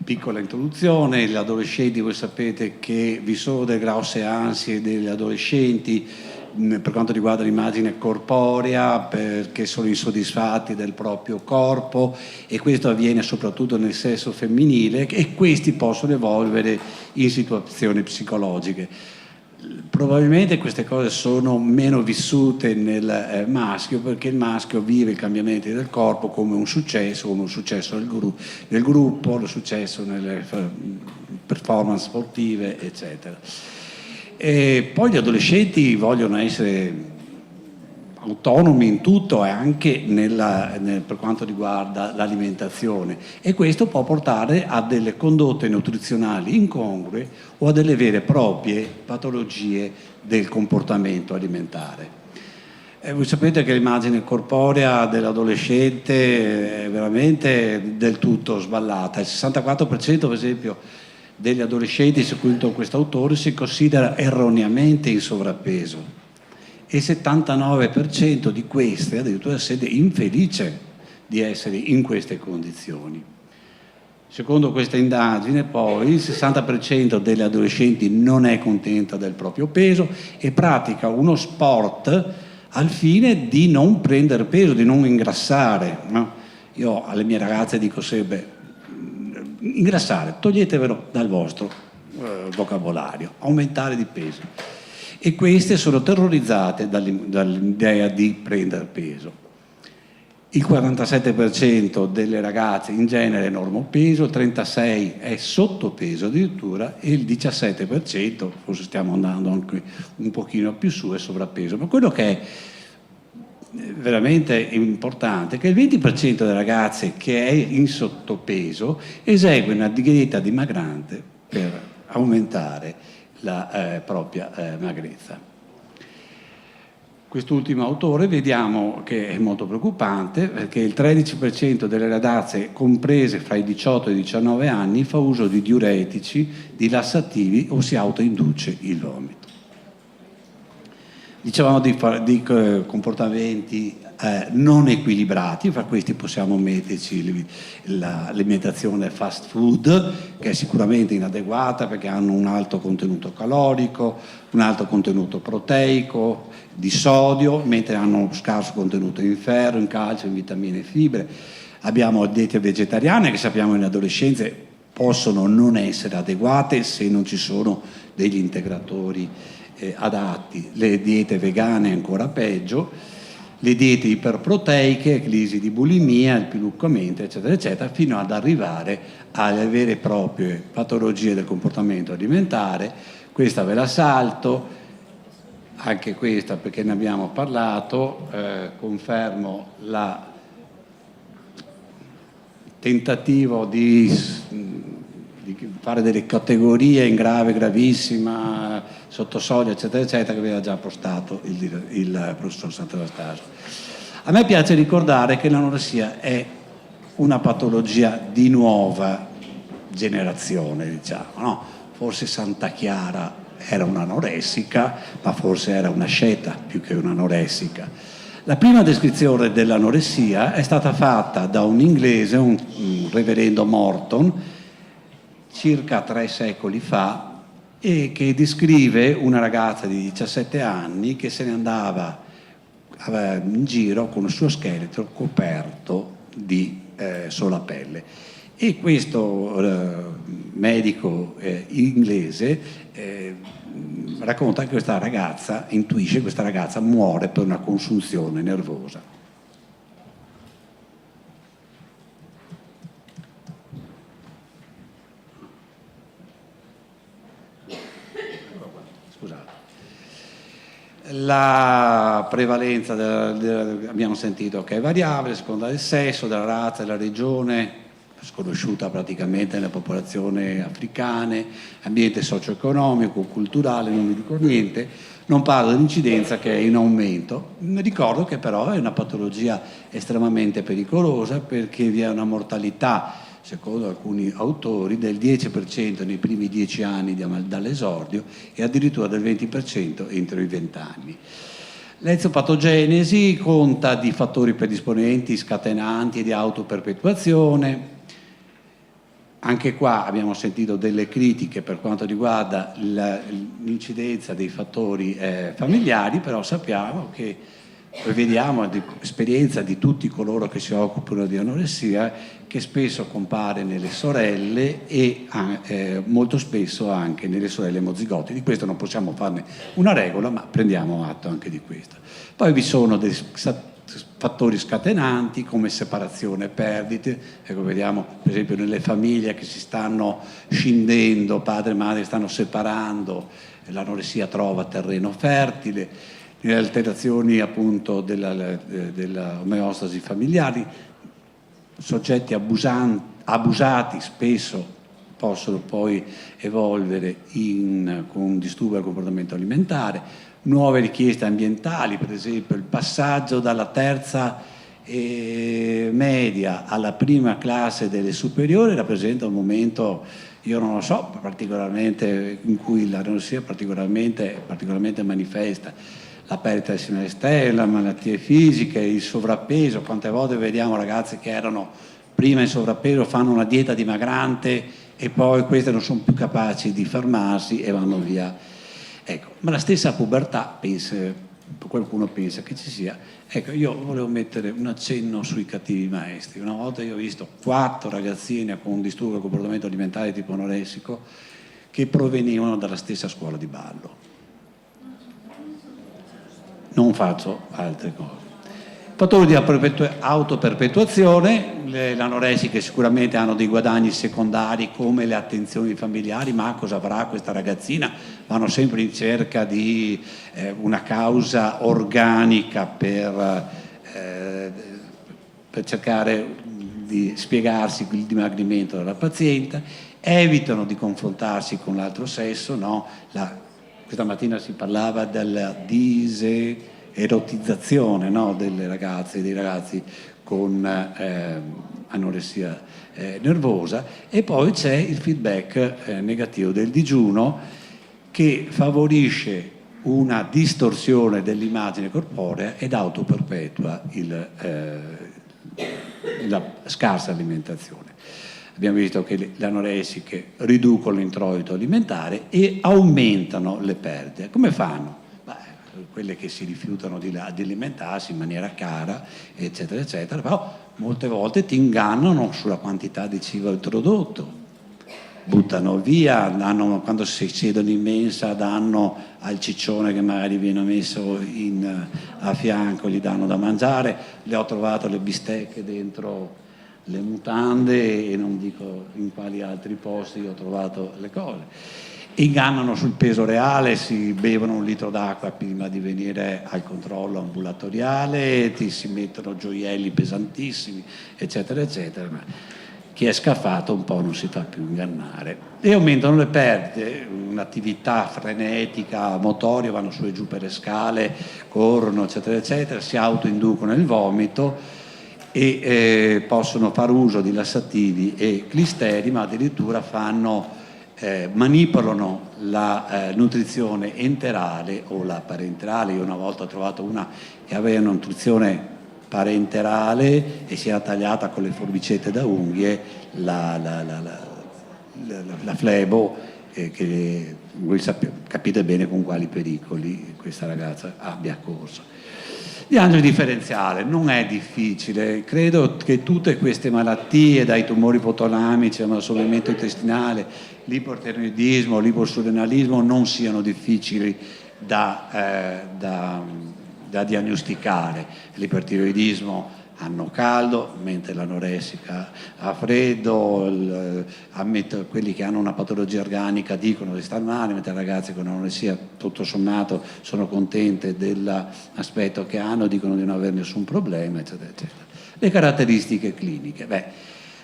piccola introduzione, gli adolescenti, voi sapete che vi sono delle grosse ansie degli adolescenti per quanto riguarda l'immagine corporea, perché sono insoddisfatti del proprio corpo, e questo avviene soprattutto nel sesso femminile, e questi possono evolvere in situazioni psicologiche. Probabilmente queste cose sono meno vissute nel maschio, perché il maschio vive i cambiamenti del corpo come un successo del gruppo, lo successo nelle performance sportive, eccetera. E poi gli adolescenti vogliono essere autonomi in tutto, e anche per quanto riguarda l'alimentazione, e questo può portare a delle condotte nutrizionali incongrue o a delle vere e proprie patologie del comportamento alimentare. Voi sapete che l'immagine corporea dell'adolescente è veramente del tutto sballata. Il 64% per esempio degli adolescenti, secondo questo autore, si considera erroneamente in sovrappeso, e il 79% di queste addirittura si sente infelice di essere in queste condizioni. Secondo questa indagine, poi, il 60% degli adolescenti non è contenta del proprio peso e pratica uno sport al fine di non prendere peso, di non ingrassare, no? Io alle mie ragazze dico sempre: ingrassare, toglietevelo dal vostro vocabolario, aumentare di peso. E queste sono terrorizzate dall'idea di prendere peso. Il 47% delle ragazze in genere è normopeso, il 36% è sottopeso addirittura, e il 17%, forse stiamo andando anche un pochino più su, è sovrappeso. Ma quello che è veramente importante è che il 20% delle ragazze che è in sottopeso esegue una dieta dimagrante per aumentare la propria magrezza. Quest'ultimo autore vediamo che è molto preoccupante, perché il 13% delle ragazze comprese fra i 18 e i 19 anni fa uso di diuretici, di lassativi o si autoinduce il vomito. Dicevamo di comportamenti non equilibrati, fra questi possiamo metterci l'alimentazione fast food, che è sicuramente inadeguata perché hanno un alto contenuto calorico, un alto contenuto proteico, di sodio, mentre hanno uno scarso contenuto in ferro, in calcio, in vitamine e fibre. Abbiamo diete vegetariane che sappiamo in adolescenza possono non essere adeguate se non ci sono degli integratori adatti, le diete vegane ancora peggio, le diete iperproteiche, crisi di bulimia, il piluccamento, eccetera, eccetera, fino ad arrivare alle vere e proprie patologie del comportamento alimentare. Questa ve la salto, anche questa perché ne abbiamo parlato, confermo il tentativo di fare delle categorie in grave, gravissima, sotto soglia, eccetera, eccetera, che aveva già postato il professor Santanastasio. A me piace ricordare che l'anoressia è una patologia di nuova generazione, diciamo, no? Forse Santa Chiara era un'anoressica, ma forse era una sceta più che un'anoressica. La prima descrizione dell'anoressia è stata fatta da un inglese, un reverendo Morton, circa 3 secoli fa, e che descrive una ragazza di 17 anni che se ne andava in giro con il suo scheletro coperto di sola pelle. E questo medico inglese racconta che questa ragazza, intuisce che questa ragazza muore per una consunzione nervosa. La prevalenza abbiamo sentito che è variabile a seconda del sesso, della razza, della regione, sconosciuta praticamente nelle popolazioni africane, ambiente socio-economico, culturale, non vi dico niente, non parlo dell'incidenza che è in aumento. Ricordo che però è una patologia estremamente pericolosa perché vi è una mortalità, secondo alcuni autori, del 10% nei primi 10 anni dall'esordio e addirittura del 20% entro i 20 anni. L'eziopatogenesi conta di fattori predisponenti, scatenanti e di autoperpetuazione. Anche qua abbiamo sentito delle critiche per quanto riguarda l'incidenza dei fattori familiari, però sappiamo che vediamo di esperienza di tutti coloro che si occupano di anoressia che spesso compare nelle sorelle e molto spesso anche nelle sorelle omozigote. Di questo non possiamo farne una regola, ma prendiamo atto anche di questo. Poi vi sono dei fattori scatenanti come separazione e perdite. Ecco, vediamo per esempio nelle famiglie che si stanno scindendo, padre e madre stanno separando, l'anoressia trova terreno fertile, nelle alterazioni appunto della omeostasi familiari, soggetti abusati spesso possono poi evolvere con un disturbo del comportamento alimentare, nuove richieste ambientali, per esempio il passaggio dalla terza media alla prima classe delle superiori rappresenta un momento, io non lo so, particolarmente in cui l'anoressia è particolarmente manifesta. La perdita del seno esterno, le malattie fisiche, il sovrappeso. Quante volte vediamo ragazzi che erano prima in sovrappeso, fanno una dieta dimagrante e poi queste non sono più capaci di fermarsi e vanno via. Ecco, ma la stessa pubertà, qualcuno pensa che ci sia. Ecco, io volevo mettere un accenno sui cattivi maestri. Una volta io ho visto 4 ragazzine con un disturbo del comportamento alimentare tipo anoressico che provenivano dalla stessa scuola di ballo. Non faccio altre cose. Fattori di autoperpetuazione, le anoressiche sicuramente hanno dei guadagni secondari come le attenzioni familiari, ma cosa avrà questa ragazzina? Vanno sempre in cerca di una causa organica per cercare di spiegarsi il dimagrimento della paziente, evitano di confrontarsi con l'altro sesso, no? Questa mattina si parlava della diserotizzazione, no? Delle ragazze e dei ragazzi con anoressia nervosa, e poi c'è il feedback negativo del digiuno che favorisce una distorsione dell'immagine corporea ed autoperpetua la scarsa alimentazione. Abbiamo visto che le anoressiche riducono l'introito alimentare e aumentano le perdite. Come fanno? Beh, quelle che si rifiutano di alimentarsi in maniera cara, eccetera, eccetera, però molte volte ti ingannano sulla quantità di cibo introdotto. Buttano via, quando si siedono in mensa danno al ciccione che magari viene messo a fianco, gli danno da mangiare. Le ho trovato le bistecche dentro le mutande e non dico in quali altri posti ho trovato le cose. Ingannano sul peso reale, si bevono 1 litro d'acqua prima di venire al controllo ambulatoriale, si mettono gioielli pesantissimi, eccetera, eccetera. Ma chi è scaffato un po' non si fa più ingannare. E aumentano le perdite, un'attività frenetica, motoria, vanno su e giù per le scale, corrono, eccetera, eccetera, si autoinducono il vomito e possono fare uso di lassativi e clisteri, ma addirittura manipolano la nutrizione enterale o la parenterale. Io una volta ho trovato una che aveva una nutrizione parenterale e si era tagliata con le forbicette da unghie la flebo, che voi capite bene con quali pericoli questa ragazza abbia corso. Diagnosi differenziale non è difficile, credo che tutte queste malattie, dai tumori ipotalamici all'assorbimento intestinale, l'ipotiroidismo, l'iposurrenalismo, non siano difficili da diagnosticare. L'ipertiroidismo hanno caldo, mentre l'anoressica ha freddo, quelli che hanno una patologia organica dicono di star male, mentre le ragazze con anoressia tutto sommato sono contente dell'aspetto che hanno, dicono di non avere nessun problema, eccetera, eccetera. Le caratteristiche cliniche,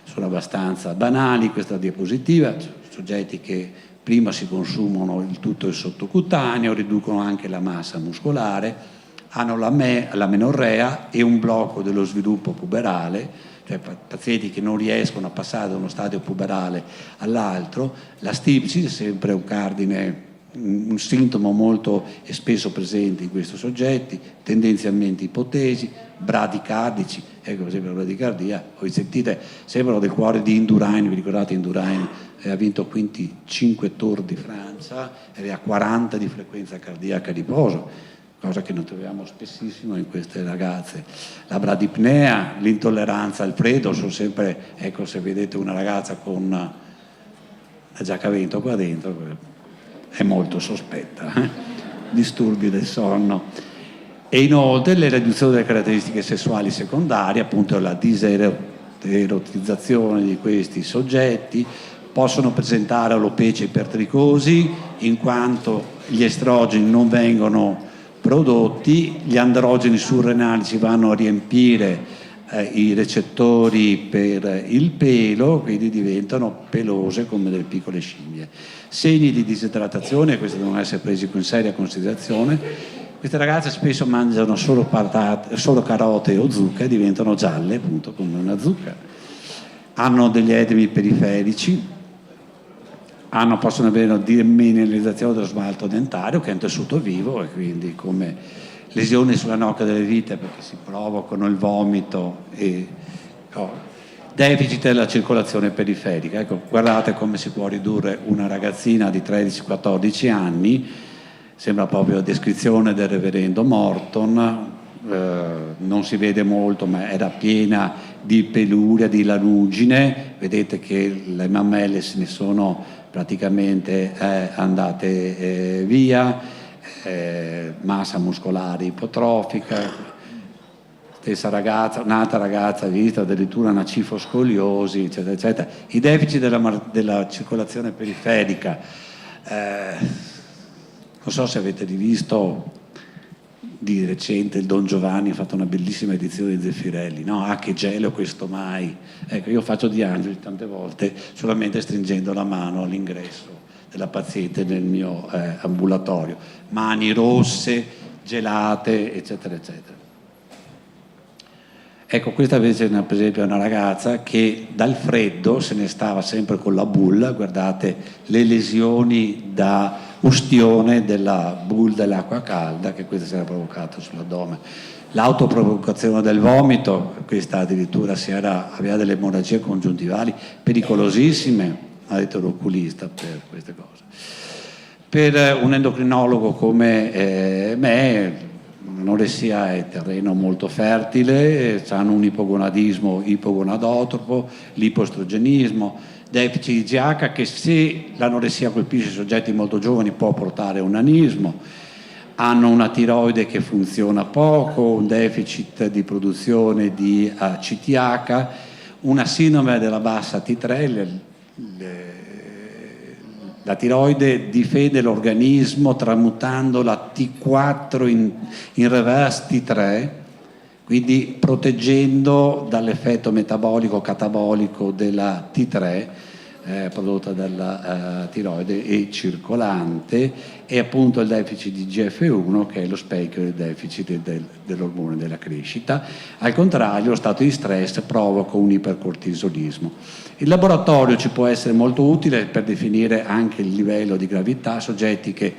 sono abbastanza banali, questa diapositiva, soggetti che prima si consumano tutto il sottocutaneo, riducono anche la massa muscolare, hanno la menorrea e un blocco dello sviluppo puberale, cioè pazienti che non riescono a passare da uno stadio puberale all'altro. La stipsi è sempre un cardine un sintomo molto e spesso presente in questi soggetti, tendenzialmente ipotesi, bradicardici, ecco per esempio la bradicardia, voi sentite, sembrano del cuore di Indurain, vi ricordate Indurain? Ha vinto quindi 5 Tour di Francia ed è a 40 di frequenza cardiaca a riposo, cosa che non troviamo spessissimo in queste ragazze. La bradipnea, l'intolleranza al freddo, sono sempre, ecco se vedete una ragazza con la giacca a vento qua dentro, è molto sospetta, disturbi del sonno. E inoltre le riduzioni delle caratteristiche sessuali secondarie, appunto la diserotizzazione di questi soggetti, possono presentare alopecia ipertricosi in quanto gli estrogeni non vengono prodotti, gli androgeni surrenali ci vanno a riempire i recettori per il pelo, quindi diventano pelose come delle piccole scimmie. Segni di disidratazione, questi devono essere presi con seria considerazione. Queste ragazze spesso mangiano solo carote o zucche e diventano gialle, appunto come una zucca. Hanno degli edemi periferici, possono avere una demineralizzazione dello smalto dentario, che è un tessuto vivo, e quindi come lesioni sulla nocca delle dita perché si provocano il vomito e deficit della circolazione periferica. Ecco, guardate come si può ridurre una ragazzina di 13-14 anni, sembra proprio la descrizione del reverendo Morton, non si vede molto ma era piena di peluria, di lanugine, vedete che le mammelle se ne sono praticamente andate via, massa muscolare ipotrofica, stessa ragazza, un'altra ragazza vista addirittura una cifoscoliosi, eccetera, eccetera. I deficit della circolazione periferica, non so se avete rivisto di recente il Don Giovanni, ha fatto una bellissima edizione di Zeffirelli, no? Ah, che gelo questo mai! Ecco, io faccio Diangeli tante volte solamente stringendo la mano all'ingresso della paziente nel mio ambulatorio, mani rosse, gelate, eccetera, eccetera. Ecco, questa invece per esempio è una ragazza che dal freddo se ne stava sempre con la bulla, guardate le lesioni da ustione della bulla dell'acqua calda che questa si era provocata sull'addome. L'autoprovocazione del vomito, questa addirittura aveva delle emorragie congiuntivali pericolosissime, ha detto l'oculista per queste cose. Per un endocrinologo come me, l'anoressia è terreno molto fertile, hanno un ipogonadismo ipogonadotropo, l'ipostrogenismo, deficit di GH che se l'anoressia colpisce soggetti molto giovani può portare a un nanismo, hanno una tiroide che funziona poco, un deficit di produzione di CTH, una sindrome della bassa T3, la tiroide difende l'organismo tramutando la T4 in reverse T3, quindi proteggendo dall'effetto metabolico catabolico della T3 prodotta dalla tiroide e circolante, e appunto il deficit di GF1 che è lo specchio del deficit dell'ormone della crescita. Al contrario, lo stato di stress provoca un ipercortisolismo. Il laboratorio ci può essere molto utile per definire anche il livello di gravità, soggetti che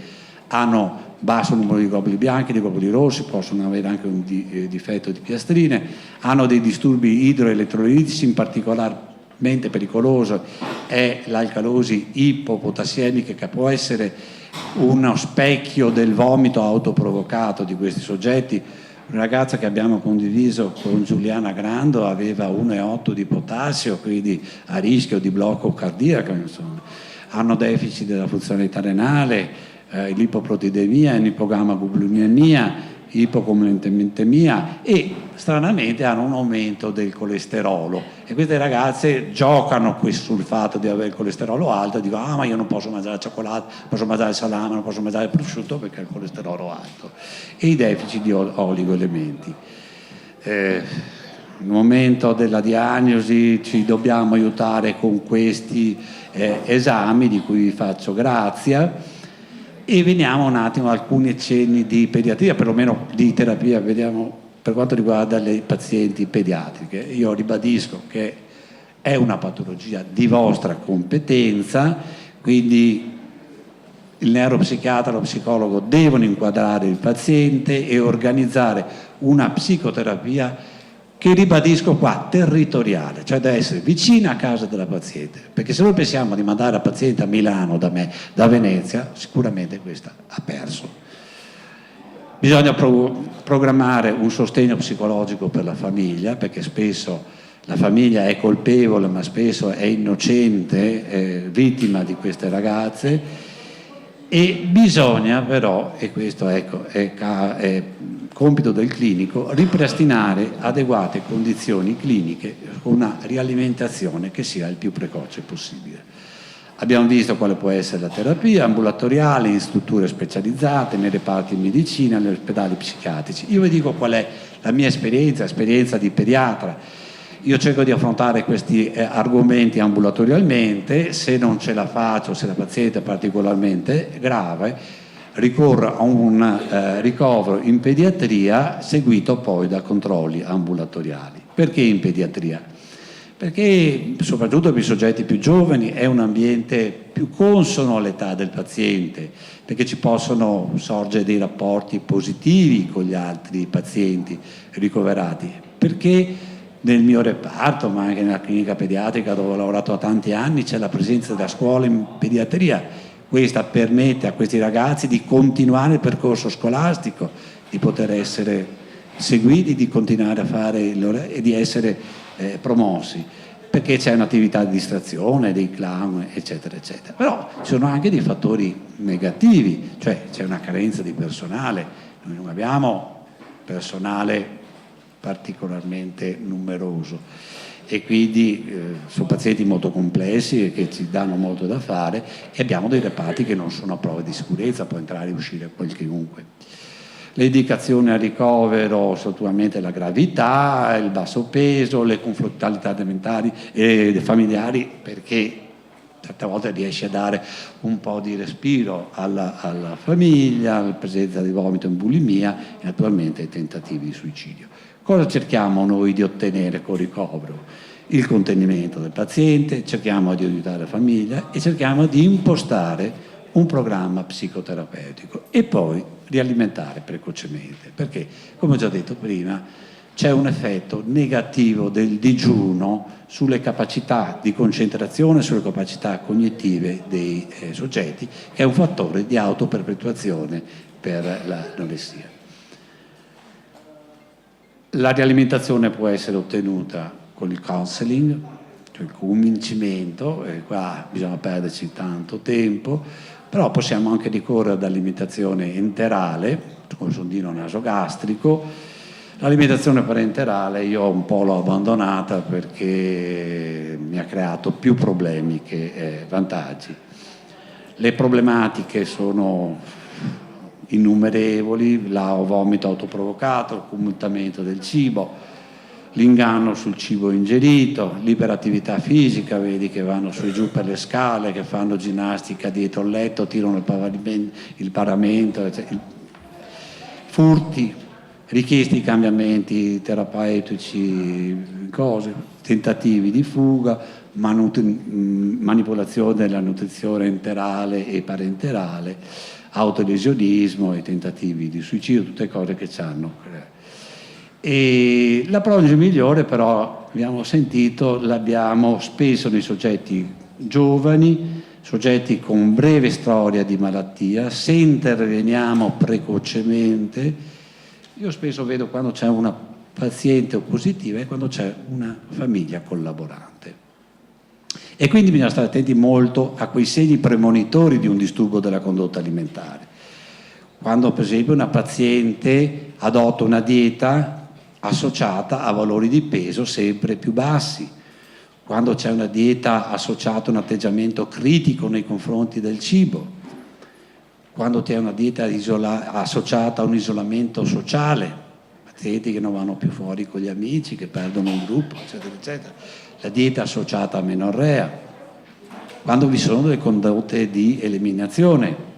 hanno basso numero di globuli bianchi, di globuli rossi, possono avere anche un difetto di piastrine, hanno dei disturbi idroelettrolitici, in particolarmente pericoloso è l'alcalosi ipopotassiemica, che può essere uno specchio del vomito autoprovocato di questi soggetti. Una ragazza che abbiamo condiviso con Giuliana Grando aveva 1,8 di potassio, quindi a rischio di blocco cardiaco, insomma. Hanno deficit della funzionalità renale, l'ipoprotidemia, l'ipogamma-globulinemia, ipocomulentemia e stranamente hanno un aumento del colesterolo, e queste ragazze giocano sul fatto di avere il colesterolo alto e dicono: ah, ma io non posso mangiare il cioccolato, non posso mangiare il salame, non posso mangiare il prosciutto perché ho il colesterolo alto, e i deficit di oligoelementi. Nel momento della diagnosi ci dobbiamo aiutare con questi esami di cui vi faccio grazia. E veniamo un attimo a alcuni accenni di pediatria, perlomeno di terapia, vediamo per quanto riguarda le pazienti pediatriche. Io ribadisco che è una patologia di vostra competenza, quindi il neuropsichiatra e lo psicologo devono inquadrare il paziente e organizzare una psicoterapia che, ribadisco qua, territoriale, cioè deve essere vicina a casa della paziente, perché se noi pensiamo di mandare la paziente a Milano da Venezia, sicuramente questa ha perso. Bisogna programmare un sostegno psicologico per la famiglia, perché spesso la famiglia è colpevole, ma spesso è innocente, vittima di queste ragazze, e bisogna però, e questo ecco, è compito del clinico, ripristinare adeguate condizioni cliniche con una rialimentazione che sia il più precoce possibile. Abbiamo visto quale può essere la terapia ambulatoriale, in strutture specializzate, nei reparti di medicina, negli ospedali psichiatrici. Io vi dico qual è la mia esperienza di pediatra. Io cerco di affrontare questi argomenti ambulatorialmente, se non ce la faccio, se la paziente è particolarmente grave, ricorro a un ricovero in pediatria seguito poi da controlli ambulatoriali. Perché in pediatria? Perché soprattutto per i soggetti più giovani è un ambiente più consono all'età del paziente, perché ci possono sorgere dei rapporti positivi con gli altri pazienti ricoverati, perché nel mio reparto, ma anche nella clinica pediatrica dove ho lavorato da tanti anni, c'è la presenza della scuola in pediatria. Questa permette a questi ragazzi di continuare il percorso scolastico, di poter essere seguiti, di continuare a fare e di essere promossi, perché c'è un'attività di distrazione, dei clown, eccetera, eccetera. Però ci sono anche dei fattori negativi, cioè c'è una carenza di personale, noi non abbiamo personale particolarmente numeroso e quindi sono pazienti molto complessi e che ci danno molto da fare, e abbiamo dei reparti che non sono a prova di sicurezza, può entrare e uscire chiunque. Le indicazioni al ricovero sono naturalmente la gravità, il basso peso, le conflittualità alimentari e familiari, perché certe volte riesce a dare un po' di respiro alla famiglia, la presenza di vomito e bulimia e naturalmente i tentativi di suicidio. Cosa cerchiamo noi di ottenere col ricovero? Il contenimento del paziente, cerchiamo di aiutare la famiglia e cerchiamo di impostare un programma psicoterapeutico e poi rialimentare precocemente, perché, come ho già detto prima, c'è un effetto negativo del digiuno sulle capacità di concentrazione, sulle capacità cognitive dei soggetti, che è un fattore di autoperpetuazione per l'anoressia. La rialimentazione può essere ottenuta con il counseling, cioè il convincimento, e qua bisogna perderci tanto tempo, però possiamo anche ricorrere ad alimentazione enterale, con sondino nasogastrico. L'alimentazione parenterale io un po' l'ho abbandonata perché mi ha creato più problemi che vantaggi. Le problematiche sono innumerevoli, la vomito autoprovocato, il commutamento del cibo, l'inganno sul cibo ingerito, l'iperattività fisica, vedi che vanno su e giù per le scale, che fanno ginnastica dietro il letto, tirano il paramento, furti, richiesti cambiamenti terapeutici, cose, tentativi di fuga, manipolazione della nutrizione enterale e parenterale, autolesionismo e tentativi di suicidio, tutte cose che ci hanno creato. E la prognosi migliore, però, abbiamo sentito, l'abbiamo spesso nei soggetti giovani, soggetti con breve storia di malattia, se interveniamo precocemente. Io spesso vedo quando c'è una paziente positiva e quando c'è una famiglia collaborante. E quindi bisogna stare attenti molto a quei segni premonitori di un disturbo della condotta alimentare. Quando per esempio una paziente adotta una dieta associata a valori di peso sempre più bassi, quando c'è una dieta associata a un atteggiamento critico nei confronti del cibo, quando c'è una dieta associata a un isolamento sociale, pazienti che non vanno più fuori con gli amici, che perdono il gruppo, eccetera, eccetera, la dieta associata a menorrea, quando vi sono delle condotte di eliminazione,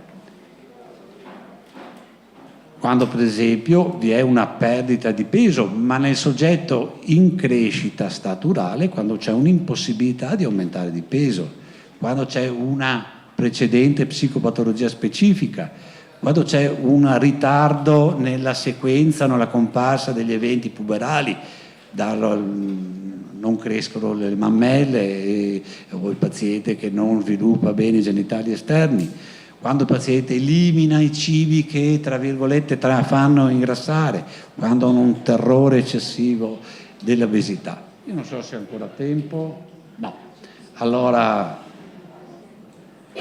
quando per esempio vi è una perdita di peso, ma nel soggetto in crescita staturale, quando c'è un'impossibilità di aumentare di peso, quando c'è una precedente psicopatologia specifica, quando c'è un ritardo nella sequenza, nella comparsa degli eventi puberali, non crescono le mammelle o il paziente che non sviluppa bene i genitali esterni, quando il paziente elimina i cibi che, tra virgolette, fanno ingrassare, quando hanno un terrore eccessivo dell'obesità. Io non so se ho ancora tempo, no. Allora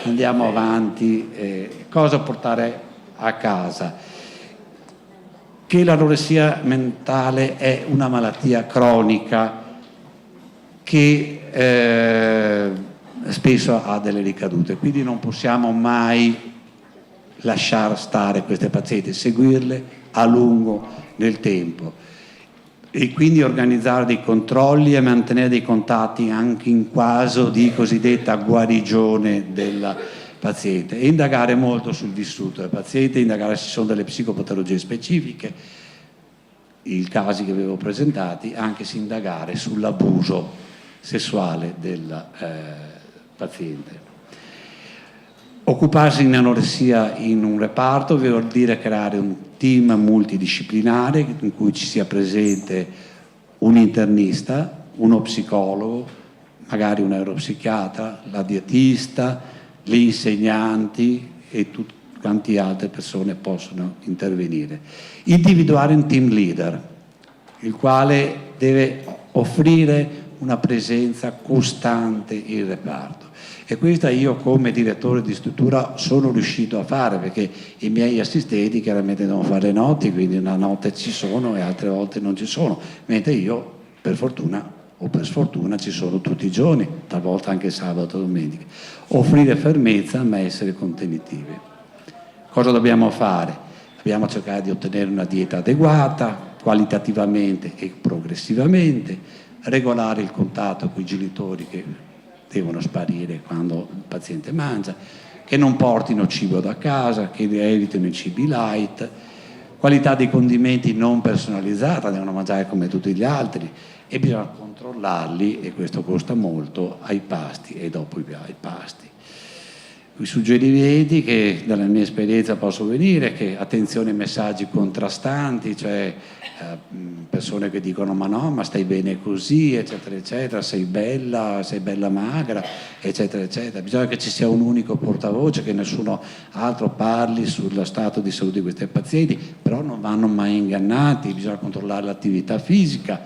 andiamo avanti. Cosa portare a casa? Che l'anoressia mentale è una malattia cronica che spesso ha delle ricadute, quindi non possiamo mai lasciare stare queste pazienti, seguirle a lungo nel tempo e quindi organizzare dei controlli e mantenere dei contatti anche in caso di cosiddetta guarigione della paziente, e indagare molto sul vissuto del paziente, indagare se ci sono delle psicopatologie specifiche, i casi che avevo presentati, anche se indagare sull'abuso sessuale del paziente. Occuparsi in anoressia in un reparto vuol dire creare un team multidisciplinare in cui ci sia presente un internista, uno psicologo, magari un neuropsichiatra, la dietista, gli insegnanti e quante altre persone possono intervenire. Individuare un team leader, il quale deve offrire una presenza costante in reparto. E questa io come direttore di struttura sono riuscito a fare, perché i miei assistenti chiaramente devono fare le notti, quindi una notte ci sono e altre volte non ci sono, mentre io per fortuna o per sfortuna ci sono tutti i giorni, talvolta anche sabato e domenica. Offrire fermezza ma essere contenitivi. Cosa dobbiamo fare? Dobbiamo cercare di ottenere una dieta adeguata, qualitativamente e progressivamente, regolare il contatto con i genitori che devono sparire quando il paziente mangia, che non portino cibo da casa, che evitino i cibi light, qualità dei condimenti non personalizzata, devono mangiare come tutti gli altri e bisogna controllarli, e questo costa molto, ai pasti e dopo ai pasti. I suggerimenti che dalla mia esperienza posso venire, che attenzione ai messaggi contrastanti, cioè persone che dicono ma no, ma stai bene così, eccetera eccetera, sei bella magra, eccetera eccetera. Bisogna che ci sia un unico portavoce, che nessuno altro parli sullo stato di salute di questi pazienti, però non vanno mai ingannati, bisogna controllare l'attività fisica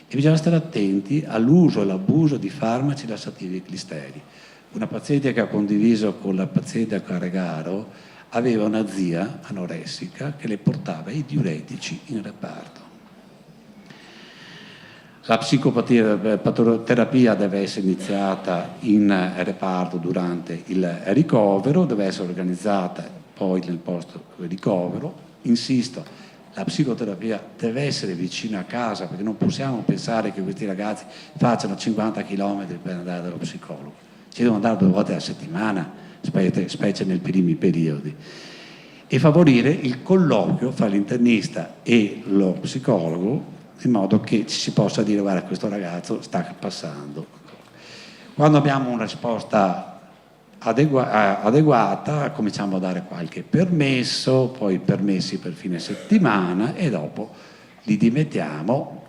e bisogna stare attenti all'uso e all'abuso di farmaci lassativi e clisteri. Una paziente che ha condiviso con la paziente a Carregaro aveva una zia anoressica che le portava i diuretici in reparto. La psicoterapia deve essere iniziata in reparto durante il ricovero, deve essere organizzata poi nel post ricovero. Insisto, la psicoterapia deve essere vicina a casa, perché non possiamo pensare che questi ragazzi facciano 50 km per andare dallo psicologo. Ci devono andare 2 volte alla settimana, specie nei primi periodi, e favorire il colloquio fra l'internista e lo psicologo, in modo che ci si possa dire guarda, questo ragazzo sta passando. Quando abbiamo una risposta adeguata cominciamo a dare qualche permesso, poi permessi per fine settimana e dopo li dimettiamo,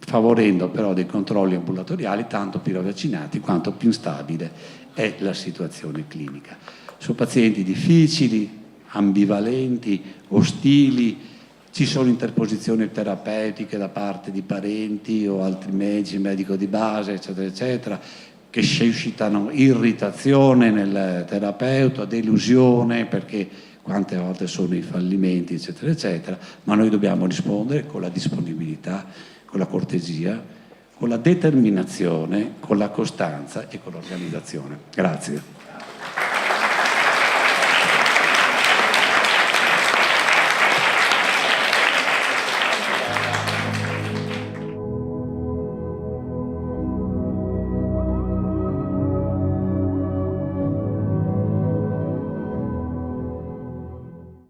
favorendo però dei controlli ambulatoriali tanto più vaccinati quanto più stabile è la situazione clinica. Su pazienti difficili, ambivalenti, ostili, ci sono interposizioni terapeutiche da parte di parenti o altri medici, medico di base, eccetera, eccetera, che suscitano irritazione nel terapeuta, delusione, perché quante volte sono i fallimenti, eccetera, eccetera, ma noi dobbiamo rispondere con la disponibilità, con la cortesia, con la determinazione, con la costanza e con l'organizzazione. Grazie.